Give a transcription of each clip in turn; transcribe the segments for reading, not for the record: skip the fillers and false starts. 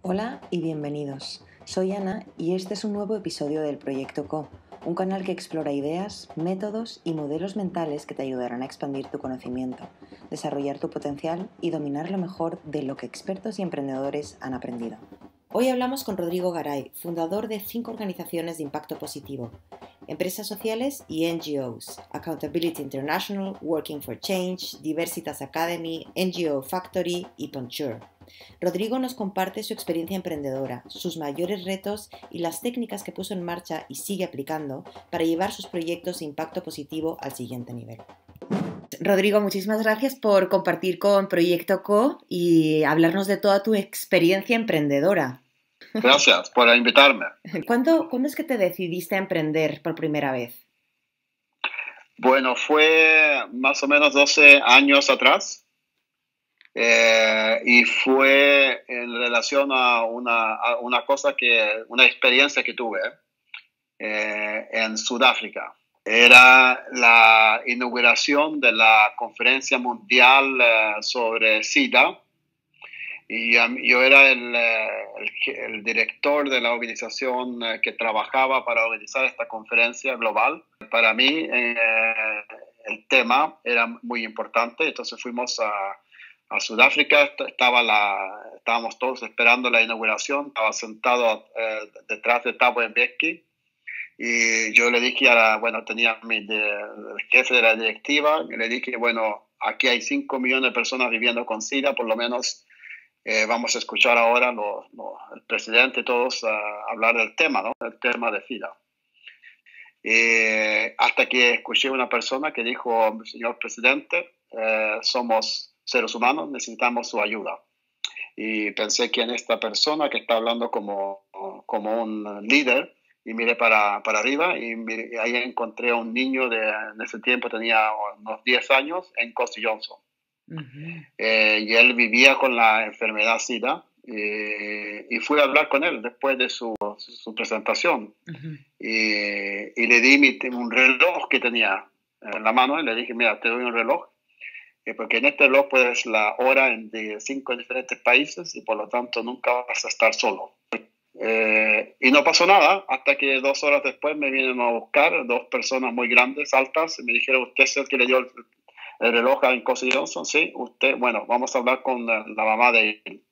Hola y bienvenidos. Soy Ana y este es un nuevo episodio del Proyecto Co, un canal que explora ideas, métodos y modelos mentales que te ayudarán a expandir tu conocimiento, desarrollar tu potencial y dominar lo mejor de lo que expertos y emprendedores han aprendido. Hoy hablamos con Rodrigo Garay, fundador de 5 organizaciones de impacto positivo, empresas sociales y NGOs, Accountability International, Working for Change, Diversitas Academy, NGO Factory y Puncture. Rodrigo nos comparte su experiencia emprendedora, sus mayores retos y las técnicas que puso en marcha y sigue aplicando para llevar sus proyectos de impacto positivo al siguiente nivel. Rodrigo, muchísimas gracias por compartir con Proyecto Co y hablarnos de toda tu experiencia emprendedora. Gracias por invitarme. ¿Cuándo es que te decidiste a emprender por primera vez? Bueno, fue más o menos 12 años atrás y fue en relación a una experiencia que tuve en Sudáfrica. Era la inauguración de la conferencia mundial sobre SIDA. Y yo era el director de la organización que trabajaba para organizar esta conferencia global. Para mí el tema era muy importante, entonces fuimos a Sudáfrica, estábamos todos esperando la inauguración, estaba sentado detrás de Thabo Mbeki y yo le dije tenía el jefe de la directiva, y le dije, bueno, aquí hay 5 millones de personas viviendo con SIDA, por lo menos vamos a escuchar ahora el presidente y todos hablar del tema, ¿no? El tema de SIDA. Hasta que escuché una persona que dijo, señor presidente, somos seres humanos, necesitamos su ayuda. Y pensé que en esta persona que está hablando como un líder, y miré para arriba y ahí encontré a un niño en ese tiempo tenía unos 10 años, en Cosi Johnson. Y él vivía con la enfermedad SIDA y fui a hablar con él después de su presentación y le di un reloj que tenía en la mano y le dije, mira, te doy un reloj porque en este reloj puedes la hora de 5 diferentes países y por lo tanto nunca vas a estar solo. Y no pasó nada hasta que 2 horas después me vienen a buscar 2 personas muy grandes, altas, y me dijeron, usted es el que le dio el reloj a Cosi Johnson, sí, usted, bueno, vamos a hablar con la mamá de él.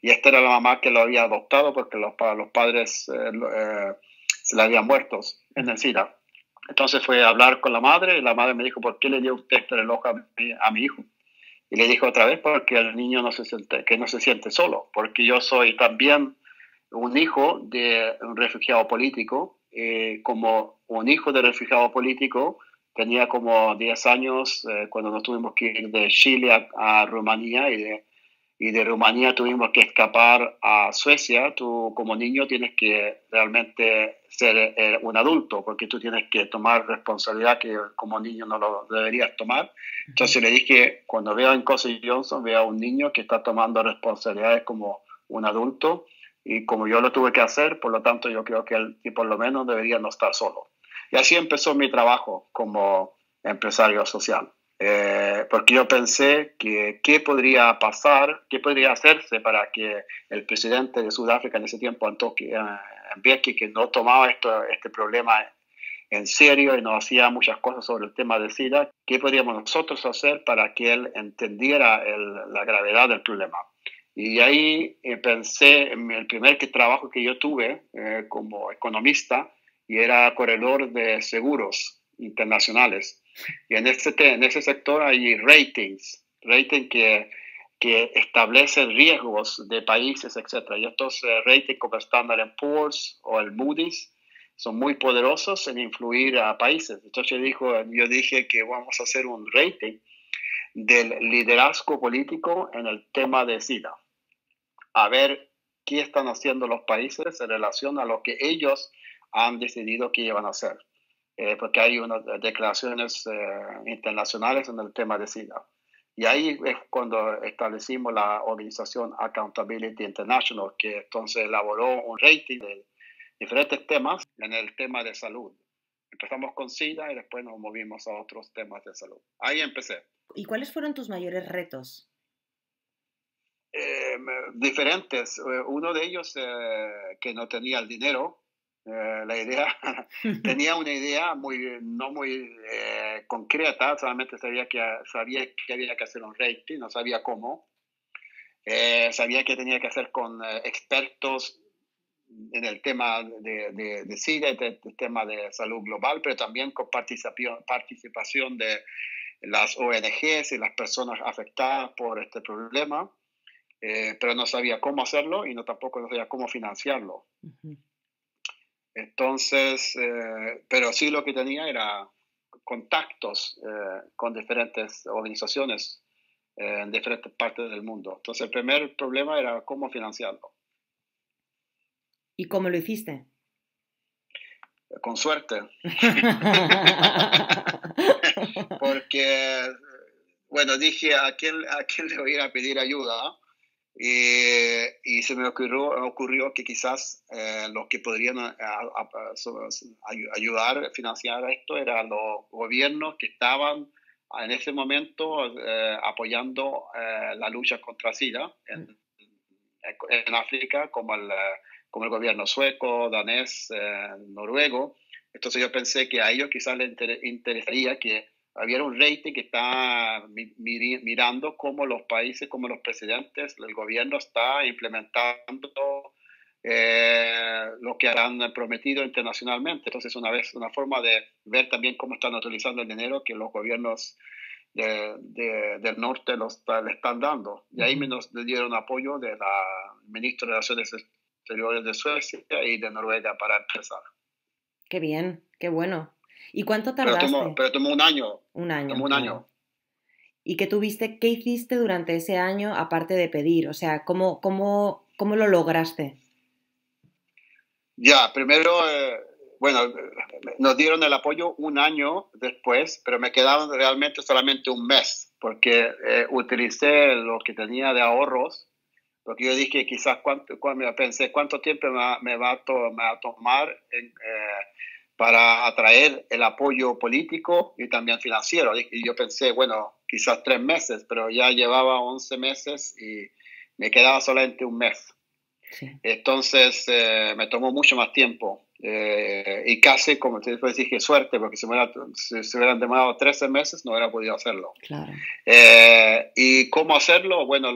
Y esta era la mamá que lo había adoptado porque los padres se le habían muerto en el SIDA. Entonces fue a hablar con la madre y la madre me dijo, ¿por qué le dio usted este reloj a mi hijo? Y le dijo otra vez, porque el niño no se siente solo, porque yo soy también un hijo de un refugiado político, como un hijo de refugiado político, tenía como 10 años cuando nos tuvimos que ir de Chile a Rumanía y de Rumanía tuvimos que escapar a Suecia. Tú como niño tienes que realmente ser un adulto porque tú tienes que tomar responsabilidad que como niño no lo deberías tomar. Entonces le dije, cuando veo en Cosi Johnson, veo a un niño que está tomando responsabilidades como un adulto y como yo lo tuve que hacer, por lo tanto yo creo que él por lo menos debería no estar solo. Y así empezó mi trabajo como empresario social. Porque yo pensé que qué podría pasar, qué podría hacerse para que el presidente de Sudáfrica en ese tiempo, Mbeki, que no tomaba este problema en serio y no hacía muchas cosas sobre el tema de SIDA, qué podríamos nosotros hacer para que él entendiera la gravedad del problema. Y ahí pensé en el primer trabajo que yo tuve como economista y era corredor de seguros internacionales. Y en ese sector hay rating que establece riesgos de países, etc. Y estos ratings como Standard & Poor's o el Moody's son muy poderosos en influir a países. Entonces yo dije que vamos a hacer un rating del liderazgo político en el tema de SIDA. A ver qué están haciendo los países en relación a lo que ellos han decidido que iban a hacer. Porque hay unas declaraciones internacionales en el tema de SIDA. Y ahí es cuando establecimos la organización Accountability International, que entonces elaboró un rating de diferentes temas en el tema de salud. Empezamos con SIDA y después nos movimos a otros temas de salud. Ahí empecé. ¿Y cuáles fueron tus mayores retos? diferentes. Uno de ellos que no tenía el dinero, la idea, tenía una idea no muy concreta, solamente sabía que había que hacer un rating, no sabía cómo. Sabía que tenía que hacer con expertos en el tema de SIDA, el tema de salud global, pero también con participación de las ONGs y las personas afectadas por este problema, pero no sabía cómo hacerlo y tampoco no sabía cómo financiarlo. Uh-huh. Entonces, pero sí lo que tenía era contactos con diferentes organizaciones en diferentes partes del mundo. Entonces, el primer problema era cómo financiarlo. ¿Y cómo lo hiciste? Con suerte. Porque, bueno, dije, ¿a quién le voy a ir a pedir ayuda? Y se me ocurrió que quizás los que podrían ayudar a financiar esto eran los gobiernos que estaban en ese momento apoyando la lucha contra SIDA en África, como el gobierno sueco, danés, noruego. Entonces yo pensé que a ellos quizás les interesaría que había un rating que está mirando cómo los países, cómo los presidentes, el gobierno está implementando lo que han prometido internacionalmente. Entonces, una forma de ver también cómo están utilizando el dinero que los gobiernos del norte le están dando. Y ahí me dieron apoyo de la ministra de Relaciones Exteriores de Suecia y de Noruega para empezar. Qué bien, qué bueno. ¿Y cuánto tardaste? Pero tomó un año. Un año. Tomó un claro. año. ¿Y qué hiciste durante ese año aparte de pedir? O sea, ¿cómo lo lograste? Ya, primero, bueno, nos dieron el apoyo un año después, pero me quedaron realmente solamente un mes, porque utilicé lo que tenía de ahorros, porque yo dije quizás pensé cuánto tiempo me va a tomar para atraer el apoyo político y también financiero. Y yo pensé, bueno, quizás 3 meses, pero ya llevaba 11 meses y me quedaba solamente un mes. Sí. Entonces me tomó mucho más tiempo y casi, como te dije, suerte, porque si se hubieran demorado 13 meses no hubiera podido hacerlo. Claro. ¿Y cómo hacerlo? Bueno,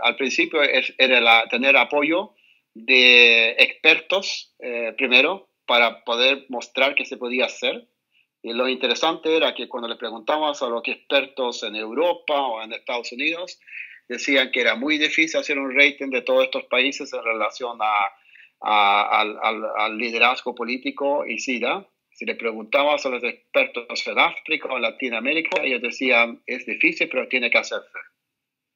al principio era tener apoyo de expertos primero para poder mostrar que se podía hacer. Y lo interesante era que cuando le preguntamos a los expertos en Europa o en Estados Unidos, decían que era muy difícil hacer un rating de todos estos países en relación al liderazgo político y SIDA. Si le preguntabas a los expertos en África o en Latinoamérica, ellos decían, es difícil, pero tiene que hacerse.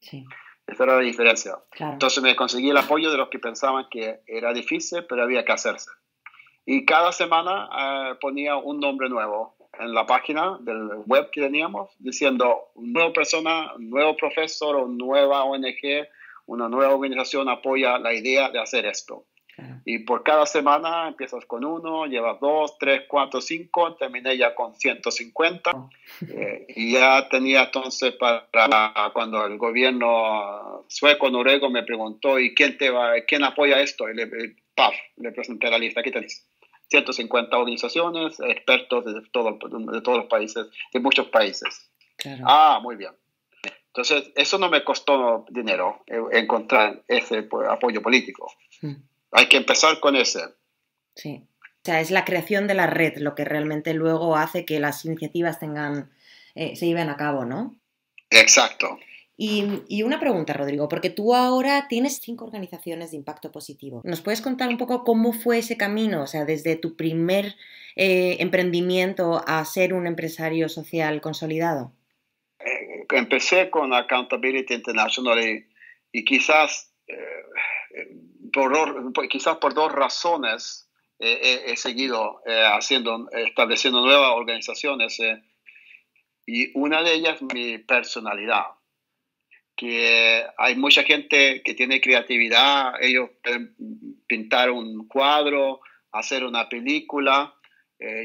Sí. Esa era la diferencia. Claro. Entonces me conseguí el apoyo de los que pensaban que era difícil, pero había que hacerse. Y cada semana ponía un nombre nuevo en la página del web que teníamos, diciendo una nueva persona, un nuevo profesor, una nueva ONG, una nueva organización apoya la idea de hacer esto. Claro. Y por cada semana empiezas con 1, llevas 2, 3, 4, 5, terminé ya con 150. Y ya tenía entonces para cuando el gobierno sueco, noruego me preguntó, ¿y quién apoya esto? Y le presenté la lista, aquí tenéis. 150 organizaciones, expertos de todos los países, de muchos países. Claro. Ah, muy bien. Entonces, eso no me costó dinero, encontrar ese apoyo político. Hay que empezar con ese. Sí. O sea, es la creación de la red lo que realmente luego hace que las iniciativas se lleven a cabo, ¿no? Exacto. Y una pregunta, Rodrigo, porque tú ahora tienes 5 organizaciones de impacto positivo. ¿Nos puedes contar un poco cómo fue ese camino? O sea, desde tu primer emprendimiento a ser un empresario social consolidado. Empecé con Accountability International y quizás, quizás por 2 razones he seguido estableciendo nuevas organizaciones y una de ellas mi personalidad. Que hay mucha gente que tiene creatividad, ellos pueden pintar un cuadro, hacer una película.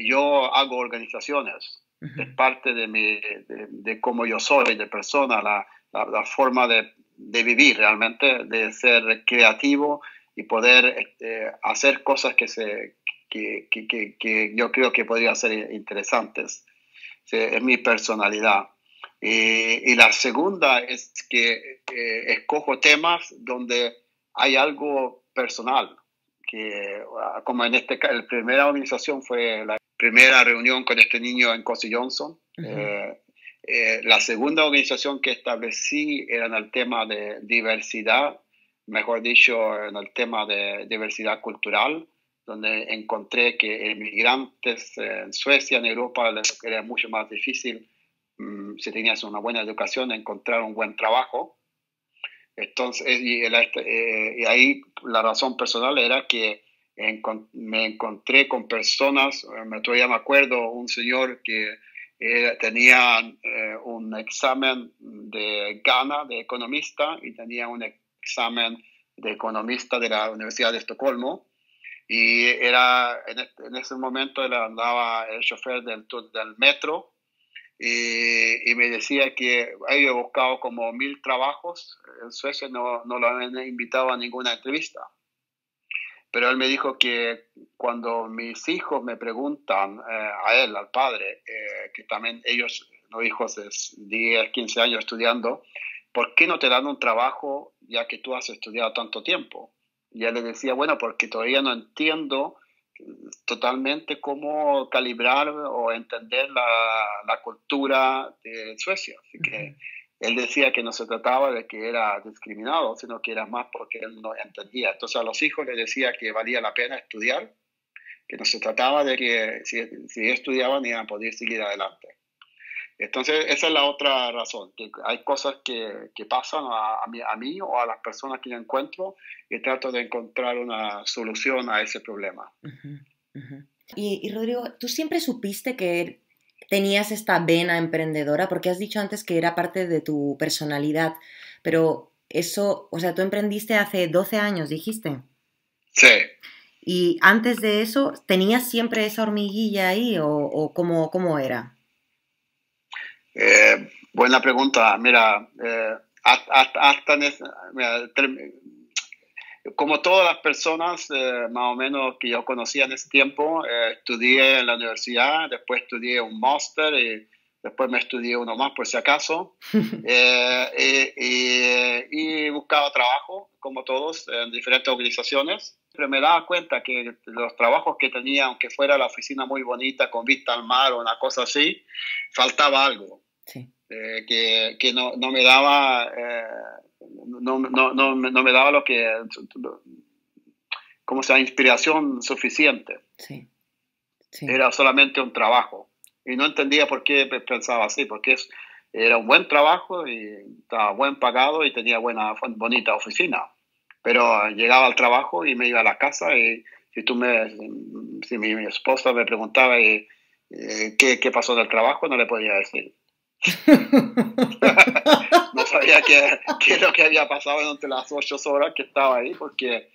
Yo hago organizaciones, es parte de cómo yo soy, de persona, la forma de de vivir realmente, de ser creativo y poder hacer cosas que yo creo que podrían ser interesantes. Sí, es mi personalidad. Y la segunda es que escojo temas donde hay algo personal, que como en este caso, la primera organización fue la primera reunión con este niño en Cosi Johnson. Uh-huh. La segunda organización que establecí era en el tema de diversidad, mejor dicho, en el tema de diversidad cultural, donde encontré que inmigrantes en Suecia, en Europa, les era mucho más difícil, si tenías una buena educación, encontrar un buen trabajo. Entonces, y ahí la razón personal era que me encontré con personas, todavía me acuerdo, un señor que tenía un examen de Ghana, de economista, y tenía un examen de economista de la Universidad de Estocolmo, y era en ese momento él andaba el chofer del metro, y me decía que había buscado como 1000 trabajos en Suecia, no lo habían invitado a ninguna entrevista. Pero él me dijo que cuando mis hijos me preguntan a él, al padre, que también ellos, los hijos de 10, 15 años estudiando, ¿por qué no te dan un trabajo ya que tú has estudiado tanto tiempo? Y él le decía, bueno, porque todavía no entiendo totalmente cómo calibrar o entender la cultura de Suecia. Así que él decía que no se trataba de que era discriminado, sino que era más porque él no entendía. Entonces a los hijos les decía que valía la pena estudiar, que no se trataba de que si estudiaban iban a poder seguir adelante. Entonces esa es la otra razón, que hay cosas que pasan a mí o a las personas que yo encuentro y trato de encontrar una solución a ese problema. Uh-huh, uh-huh. Y Rodrigo, ¿tú siempre supiste que tenías esta vena emprendedora? Porque has dicho antes que era parte de tu personalidad, pero eso, o sea, tú emprendiste hace 12 años, dijiste. Sí. ¿Y antes de eso, tenías siempre esa hormiguilla ahí o cómo era? Buena pregunta. Mira, mira, como todas las personas, más o menos que yo conocía en ese tiempo, estudié en la universidad, después estudié un máster y después me estudié uno más por si acaso. Y buscaba trabajo, como todos, en diferentes organizaciones. Pero me daba cuenta que los trabajos que tenía, aunque fuera la oficina muy bonita, con vista al mar o una cosa así, faltaba algo. Sí. Que no me daba no me daba lo que como sea inspiración suficiente. Sí. Sí. Era solamente un trabajo y no entendía por qué pensaba así, porque era un buen trabajo y estaba buen pagado y tenía bonita oficina, pero llegaba al trabajo y me iba a la casa y si mi esposa me preguntaba qué pasó del trabajo, no le podía decir. No sabía qué es lo que había pasado durante las 8 horas que estaba ahí, porque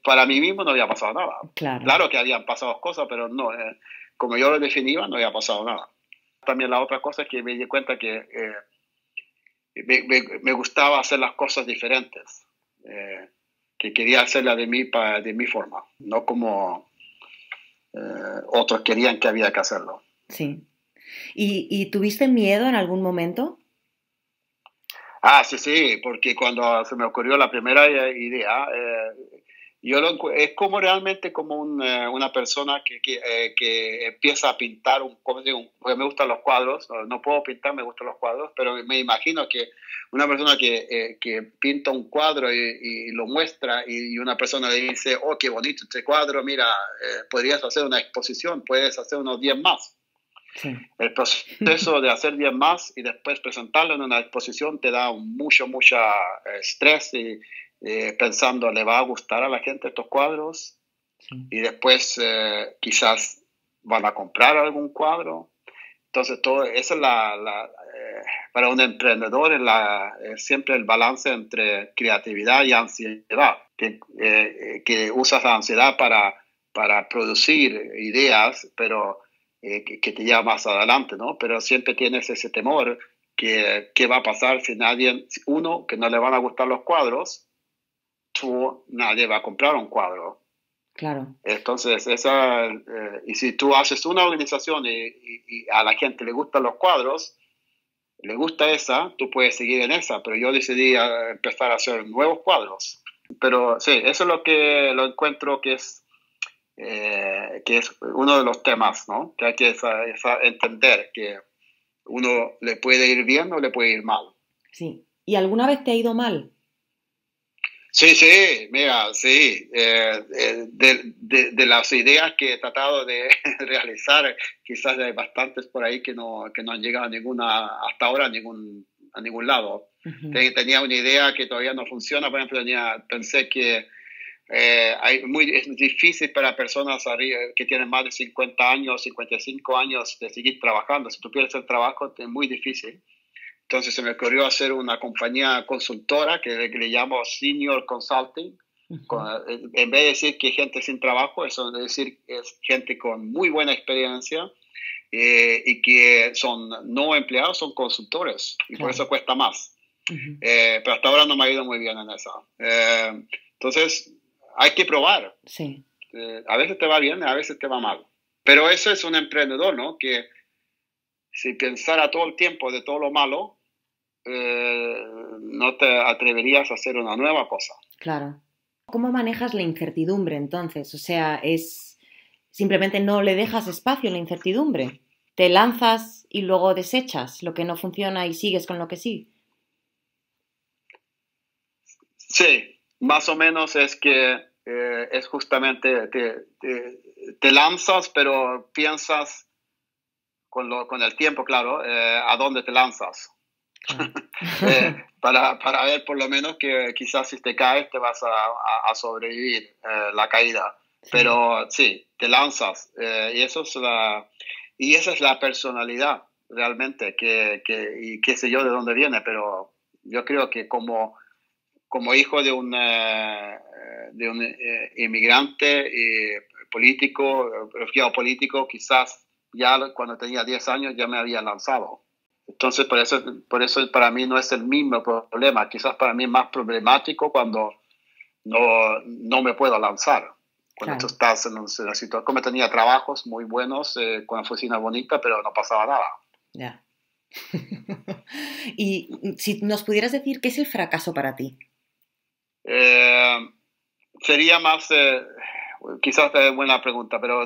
para mí mismo no había pasado nada. Claro que habían pasado cosas, pero no, como yo lo definía, no había pasado nada. También la otra cosa es que me di cuenta que me gustaba hacer las cosas diferentes, que quería hacerlas de mi forma, no como otros querían que había que hacerlo. Sí. ¿Y tuviste miedo en algún momento? Sí, porque cuando se me ocurrió la primera idea, es como realmente como una persona que empieza a pintar, porque me gustan los cuadros, no puedo pintar, me gustan los cuadros, pero me imagino que una persona que pinta un cuadro y lo muestra y una persona le dice, oh, qué bonito este cuadro, mira, podrías hacer una exposición, puedes hacer unos 10 más. Sí. El proceso de hacer 10 más y después presentarlo en una exposición te da mucho estrés y pensando, ¿le va a gustar a la gente estos cuadros? Sí. Y después quizás van a comprar algún cuadro. Entonces, eso es para un emprendedor es siempre el balance entre creatividad y ansiedad, que usas la ansiedad para producir ideas, pero que te lleva más adelante, ¿no? Pero siempre tienes ese temor qué va a pasar si uno, que no le van a gustar los cuadros, nadie va a comprar un cuadro. Claro. Entonces, y si tú haces una organización y a la gente le gustan los cuadros, le gusta esa, tú puedes seguir en esa, pero yo decidí empezar a hacer nuevos cuadros. Pero sí, eso es lo que lo encuentro que es uno de los temas, ¿no? Que hay que entender que uno le puede ir bien o le puede ir mal. Sí. ¿Y alguna vez te ha ido mal? Sí, sí, mira, sí. De las ideas que he tratado de realizar, quizás hay bastantes por ahí que no han llegado hasta ahora a ningún lado. Uh-huh. Tenía una idea que todavía no funciona, por ejemplo, pensé que es difícil para personas que tienen más de 50 años, 55 años, de seguir trabajando. Si tú pierdes el trabajo, es muy difícil. Entonces se me ocurrió hacer una compañía consultora que le llamo Senior Consulting. Uh-huh. En vez de decir que gente sin trabajo, eso es decir es gente con muy buena experiencia y que son no empleados, son consultores. Y claro, por eso cuesta más. Uh-huh. Pero hasta ahora no me ha ido muy bien en eso. Entonces hay que probar. Sí. A veces te va bien, a veces te va mal. Pero eso es un emprendedor, ¿no? Que si pensara todo el tiempo de todo lo malo, no te atreverías a hacer una nueva cosa. Claro. ¿Cómo manejas la incertidumbre entonces? O sea, simplemente no le dejas espacio a la incertidumbre. Te lanzas y luego desechas lo que no funciona y sigues con lo que sí. Sí, más o menos es que es justamente te lanzas, pero piensas con el tiempo, claro, a dónde te lanzas. Claro. Para ver por lo menos que quizás si te caes te vas a sobrevivir la caída. Sí. Pero sí, te lanzas y esa es la personalidad realmente y qué sé yo de dónde viene, pero yo creo que como hijo de un inmigrante político, refugiado político, quizás ya cuando tenía 10 años ya me había lanzado. Entonces, por eso para mí no es el mismo problema. Quizás para mí es más problemático cuando no me puedo lanzar. Cuando claro, tú estás en una situación, como tenía trabajos muy buenos, con oficina bonita, pero no pasaba nada. Ya. Y si nos pudieras decir, ¿qué es el fracaso para ti? Sería más, quizás es buena pregunta, pero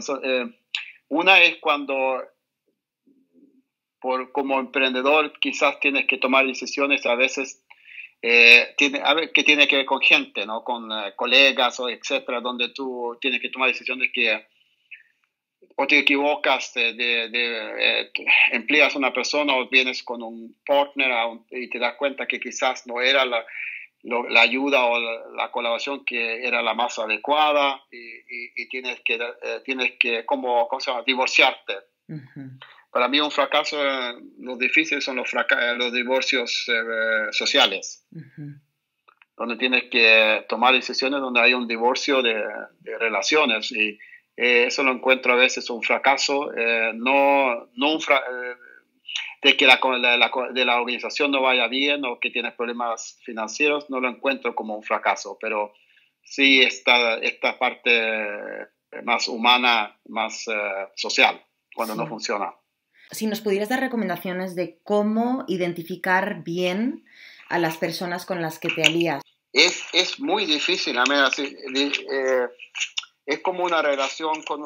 una es cuando como emprendedor quizás tienes que tomar decisiones a veces que tiene que ver con gente, ¿no? Con colegas o etcétera, donde tú tienes que tomar decisiones que o te equivocas, empleas a una persona o vienes con un partner y te das cuenta que quizás no era la ayuda o la colaboración que era la más adecuada y tienes que ¿cómo se llama? Divorciarte. Uh-huh. Para mí un fracaso, lo difícil son los divorcios sociales, uh-huh, donde tienes que tomar decisiones donde hay un divorcio de relaciones y eso lo encuentro a veces un fracaso, no de que de la organización no vaya bien o que tienes problemas financieros, no lo encuentro como un fracaso, pero sí esta parte más humana, más social, cuando sí, no funciona. Si nos pudieras dar recomendaciones de cómo identificar bien a las personas con las que te alías. Es muy difícil, es como una relación con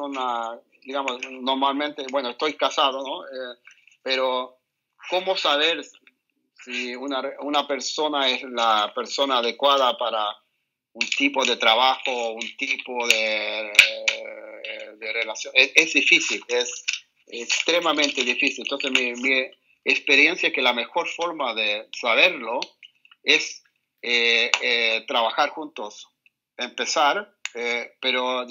digamos, normalmente, bueno, estoy casado, ¿no? Pero ¿cómo saber si una persona es la persona adecuada para un tipo de trabajo, un tipo de relación? Es difícil, es extremadamente difícil. Entonces mi experiencia es que la mejor forma de saberlo es trabajar juntos, empezar, pero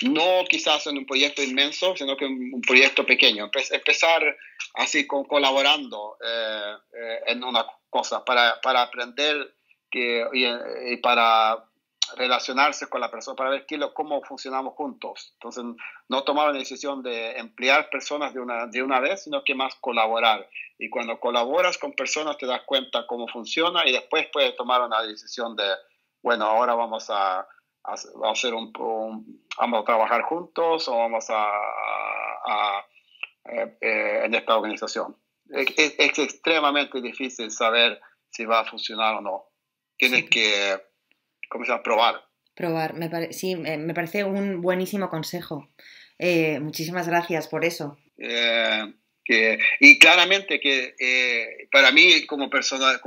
no quizás en un proyecto inmenso, sino que un proyecto pequeño. Empezar así colaborando en una cosa para aprender y para relacionarse con la persona, para ver cómo funcionamos juntos. Entonces, no tomar la decisión de emplear personas de una vez, sino que más colaborar. Y cuando colaboras con personas te das cuenta cómo funciona y después puedes tomar una decisión de, bueno, ahora vamos a hacer vamos a trabajar juntos o vamos en esta organización. Es extremadamente difícil saber si va a funcionar o no. Tienes que probar. Probar, sí, me parece un buenísimo consejo. Muchísimas gracias por eso. Y claramente que para mí como persona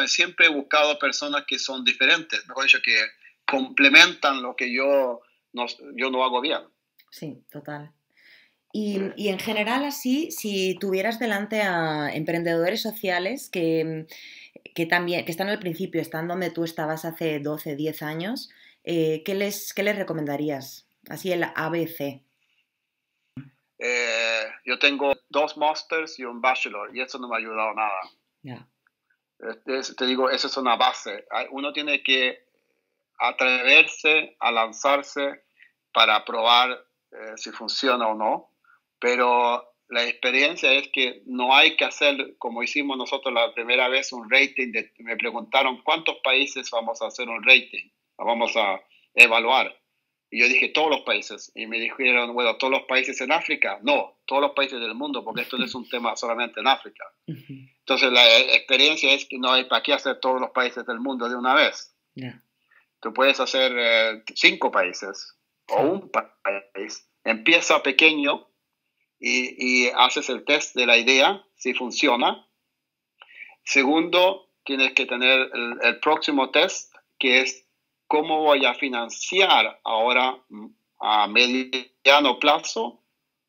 siempre he buscado personas que son diferentes, mejor dicho, que complementan lo que yo no hago bien. Sí, total. Y en general así, si tuvieras delante a emprendedores sociales que también que están al principio, están donde tú estabas hace 12, 10 años, ¿qué les recomendarías? Así el ABC. Yo tengo 2 másters y un bachelor y eso no me ha ayudado nada. Yeah. Te digo, eso es una base. Uno tiene que atreverse a lanzarse para probar si funciona o no, pero la experiencia es que no hay que hacer, como hicimos nosotros la primera vez, un rating. Me preguntaron cuántos países vamos a hacer un rating, vamos a evaluar. Y yo dije, todos los países. Y me dijeron, bueno, ¿todos los países en África? No, todos los países del mundo, porque esto no es un tema solamente en África. Entonces, la experiencia es que no hay para qué hacer todos los países del mundo de una vez. Yeah. Tú puedes hacer 5 países o un país. Empieza pequeño y haces el test de la idea, si funciona. Segundo, tienes que tener el próximo test, que es cómo voy a financiar ahora a mediano plazo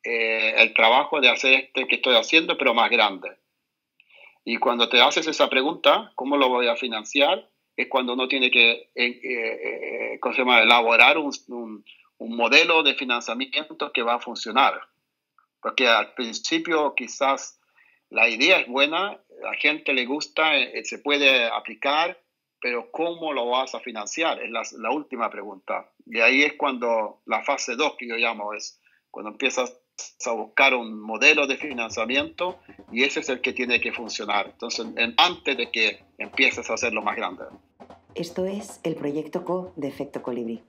el trabajo de hacer que estoy haciendo, pero más grande. Y cuando te haces esa pregunta, ¿cómo lo voy a financiar? Es cuando uno tiene que elaborar un modelo de financiamiento que va a funcionar. Porque al principio quizás la idea es buena, a la gente le gusta, se puede aplicar, pero ¿cómo lo vas a financiar? Es la última pregunta. Y ahí es cuando la fase 2 que yo llamo, es cuando empiezas a buscar un modelo de financiamiento y ese es el que tiene que funcionar. Entonces, antes de que empieces a hacerlo más grande. Esto es el Proyecto CO de Efecto Colibrí.